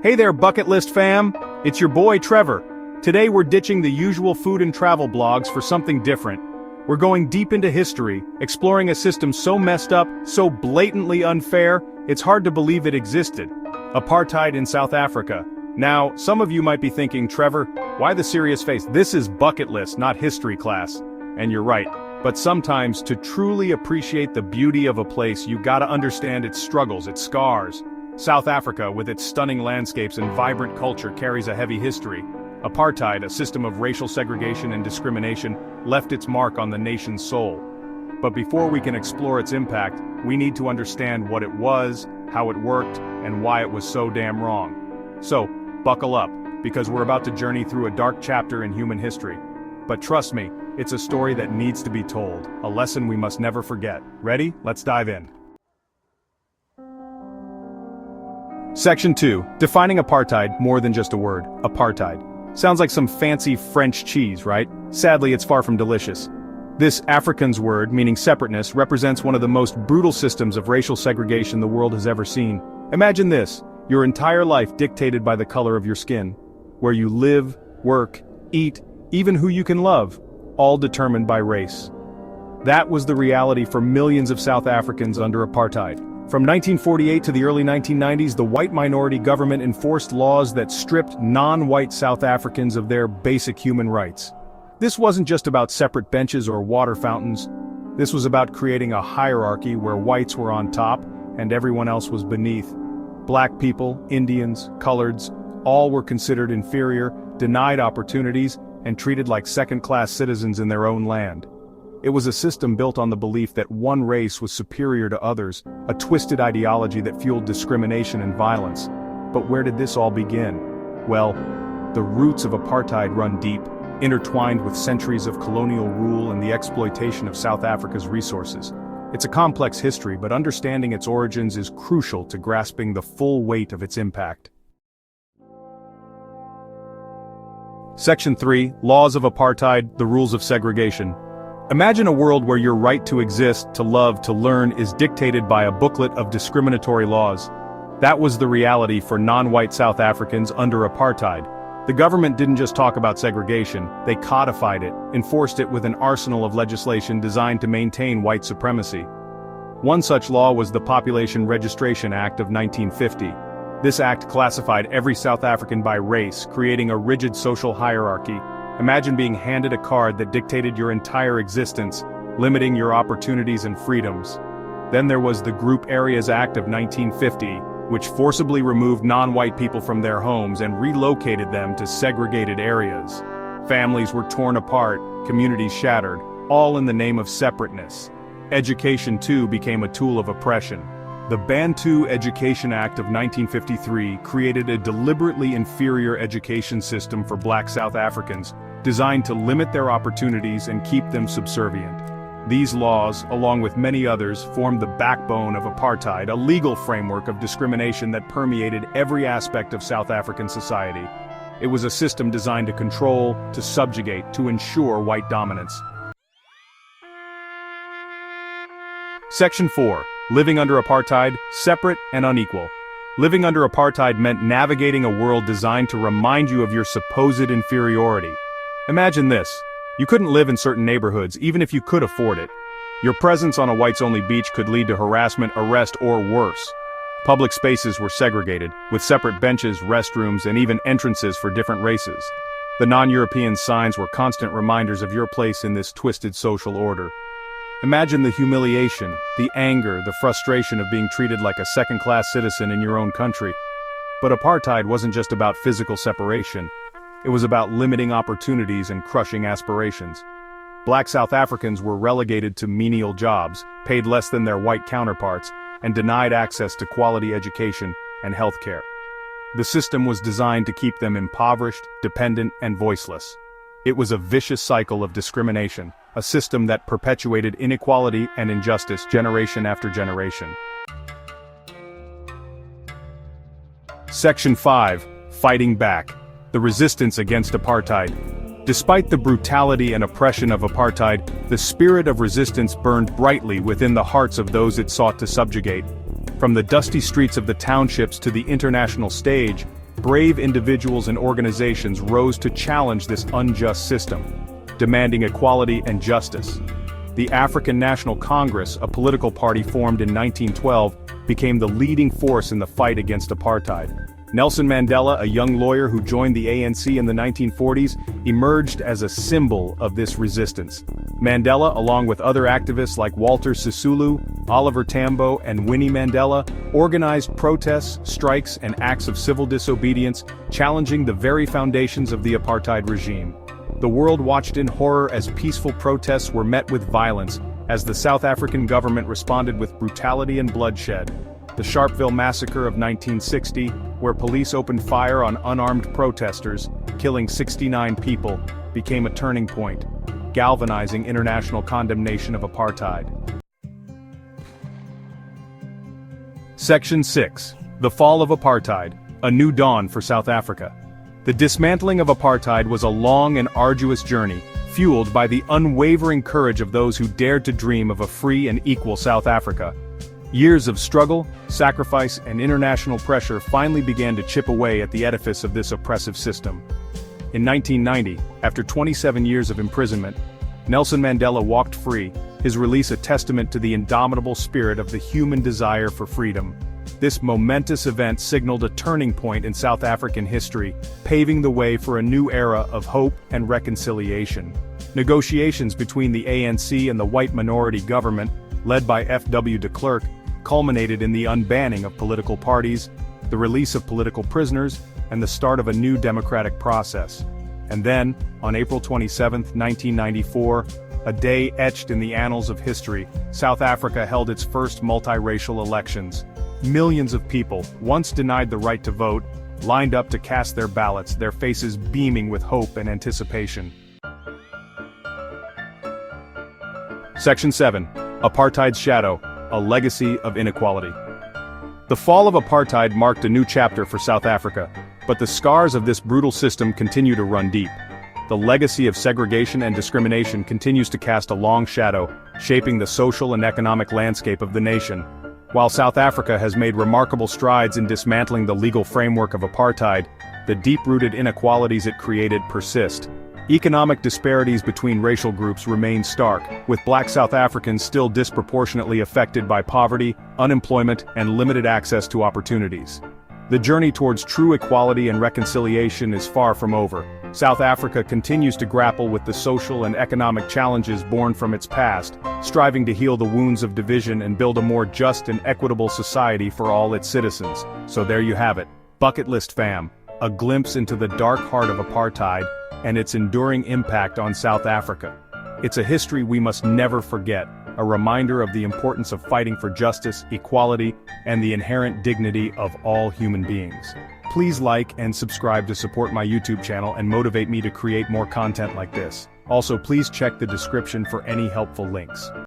Hey there, bucket list fam! It's your boy Trevor. Today we're ditching the usual food and travel blogs for something different. We're going deep into history, exploring a system so messed up, so blatantly unfair, it's hard to believe it existed. Apartheid in South Africa. Now, some of you might be thinking, Trevor, why the serious face? This is bucket list, not history class. And you're right. But sometimes, to truly appreciate the beauty of a place, you gotta understand its struggles, its scars. South Africa, with its stunning landscapes and vibrant culture, carries a heavy history. Apartheid, a system of racial segregation and discrimination, left its mark on the nation's soul. But before we can explore its impact, we need to understand what it was, how it worked, and why it was so damn wrong. So, buckle up, because we're about to journey through a dark chapter in human history. But trust me, it's a story that needs to be told, a lesson we must never forget. Ready? Let's dive in. Section 2. Defining apartheid more than just a word. Apartheid. Sounds like some fancy French cheese, right? Sadly, it's far from delicious. This Afrikaans word, meaning separateness, represents one of the most brutal systems of racial segregation the world has ever seen. Imagine this, your entire life dictated by the color of your skin. Where you live, work, eat, even who you can love, all determined by race. That was the reality for millions of South Africans under apartheid. From 1948 to the early 1990s, the white minority government enforced laws that stripped non-white South Africans of their basic human rights. This wasn't just about separate benches or water fountains. This was about creating a hierarchy where whites were on top and everyone else was beneath. Black people, Indians, coloreds, all were considered inferior, denied opportunities, and treated like second-class citizens in their own land. It was a system built on the belief that one race was superior to others, a twisted ideology that fueled discrimination and violence. But where did this all begin? Well, the roots of apartheid run deep, intertwined with centuries of colonial rule and the exploitation of South Africa's resources. It's a complex history, but understanding its origins is crucial to grasping the full weight of its impact. Section 3. Laws of Apartheid, the Rules of Segregation. Imagine a world where your right to exist, to love, to learn is dictated by a booklet of discriminatory laws. That was the reality for non-white South Africans under apartheid. The government didn't just talk about segregation, they codified it, enforced it with an arsenal of legislation designed to maintain white supremacy. One such law was the Population Registration Act of 1950. This act classified every South African by race, creating a rigid social hierarchy. Imagine being handed a card that dictated your entire existence, limiting your opportunities and freedoms. Then there was the Group Areas Act of 1950, which forcibly removed non-white people from their homes and relocated them to segregated areas. Families were torn apart, communities shattered, all in the name of separateness. Education, too, became a tool of oppression. The Bantu Education Act of 1953 created a deliberately inferior education system for black South Africans, designed to limit their opportunities and keep them subservient. These laws, along with many others, formed the backbone of apartheid, a legal framework of discrimination that permeated every aspect of South African society. It was a system designed to control, to subjugate, to ensure white dominance. Section 4. Living under apartheid, separate and unequal. Living under apartheid meant navigating a world designed to remind you of your supposed inferiority. Imagine this. You couldn't live in certain neighborhoods, even if you could afford it. Your presence on a whites-only beach could lead to harassment, arrest, or worse. Public spaces were segregated, with separate benches, restrooms, and even entrances for different races. The non-European signs were constant reminders of your place in this twisted social order. Imagine the humiliation, the anger, the frustration of being treated like a second-class citizen in your own country. But apartheid wasn't just about physical separation. It was about limiting opportunities and crushing aspirations. Black South Africans were relegated to menial jobs, paid less than their white counterparts, and denied access to quality education and healthcare. The system was designed to keep them impoverished, dependent, and voiceless. It was a vicious cycle of discrimination, a system that perpetuated inequality and injustice generation after generation. Section 5. Fighting back. The resistance against apartheid. Despite the brutality and oppression of apartheid, the spirit of resistance burned brightly within the hearts of those it sought to subjugate. From the dusty streets of the townships to the international stage, brave individuals and organizations rose to challenge this unjust system, demanding equality and justice. The African National Congress, a political party formed in 1912, became the leading force in the fight against apartheid. Nelson Mandela, a young lawyer who joined the ANC in the 1940s, emerged as a symbol of this resistance. Mandela, along with other activists like Walter Sisulu, Oliver Tambo, and Winnie Mandela, organized protests, strikes, and acts of civil disobedience, challenging the very foundations of the apartheid regime. The world watched in horror as peaceful protests were met with violence, as the South African government responded with brutality and bloodshed. The Sharpeville Massacre of 1960, where police opened fire on unarmed protesters, killing 69 people, became a turning point, galvanizing international condemnation of apartheid. Section 6. The Fall of Apartheid, a New Dawn for South Africa. The dismantling of apartheid was a long and arduous journey, fueled by the unwavering courage of those who dared to dream of a free and equal South Africa. Years of struggle, sacrifice, and international pressure finally began to chip away at the edifice of this oppressive system. In 1990, after 27 years of imprisonment, Nelson Mandela walked free, his release a testament to the indomitable spirit of the human desire for freedom. This momentous event signaled a turning point in South African history, paving the way for a new era of hope and reconciliation. Negotiations between the ANC and the white minority government, led by F.W. de Klerk, culminated in the unbanning of political parties, the release of political prisoners, and the start of a new democratic process. And then, on April 27, 1994, a day etched in the annals of history, South Africa held its first multiracial elections. Millions of people, once denied the right to vote, lined up to cast their ballots, their faces beaming with hope and anticipation. Section 7. Apartheid's Shadow, a Legacy of Inequality. The fall of apartheid marked a new chapter for South Africa, but the scars of this brutal system continue to run deep. The legacy of segregation and discrimination continues to cast a long shadow, shaping the social and economic landscape of the nation. While South Africa has made remarkable strides in dismantling the legal framework of apartheid, the deep-rooted inequalities it created persist. Economic disparities between racial groups remain stark, with Black South Africans still disproportionately affected by poverty, unemployment, and limited access to opportunities. The journey towards true equality and reconciliation is far from over. South Africa continues to grapple with the social and economic challenges born from its past, striving to heal the wounds of division and build a more just and equitable society for all its citizens. So there you have it, Bucket List fam, a glimpse into the dark heart of apartheid and its enduring impact on South Africa. It's a history we must never forget, a reminder of the importance of fighting for justice, equality, and the inherent dignity of all human beings. Please like and subscribe to support my YouTube channel and motivate me to create more content like this. Also, please check the description for any helpful links.